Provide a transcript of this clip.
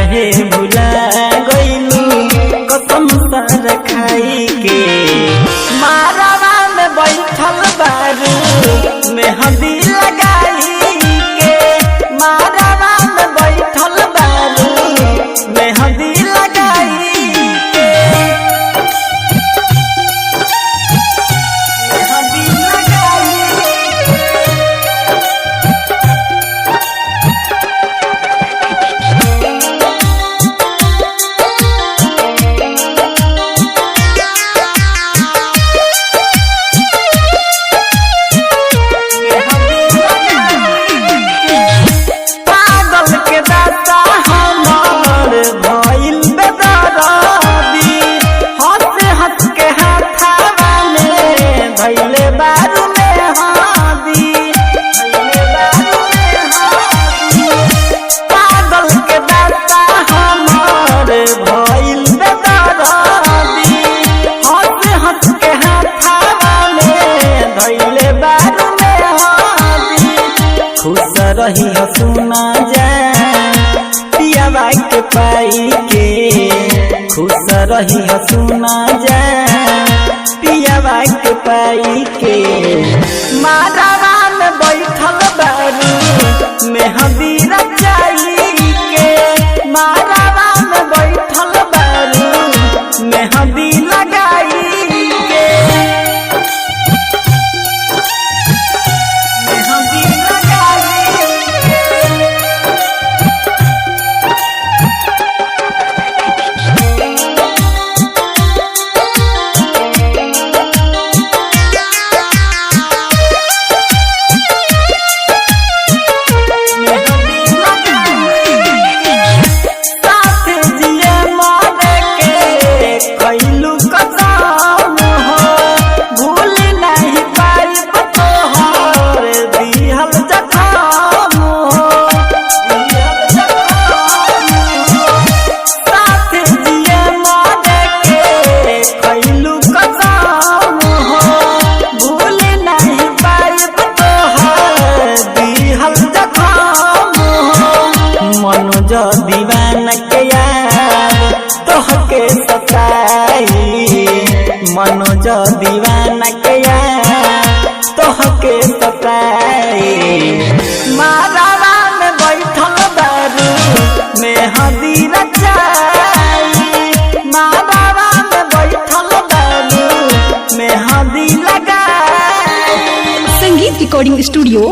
काहे भुला गइलू कसम सार खाई के। मारवा में बैठल बारू मेहंदी लगाई के। मारवा में बैठल बारू मेहंदी लगाई के। मेहंदी लगाई रही सुना जा पियावा के पाई के। खुश रही सुना जा पियावा के पाई के। मारवा में बैठल बारू मेहंदी रचाई के। मारवा में बैठल बारू मेहंदी लगाई के। मेहंदी दीवाना के यार तोहके सताई। मनोज दीवाना के यार तोहके सताई। मारवा में बैठल बारू मेहंदी रचाई। मारवा में बैठल बारू मेहंदी लगाई। संगीत रिकॉर्डिंग स्टूडियो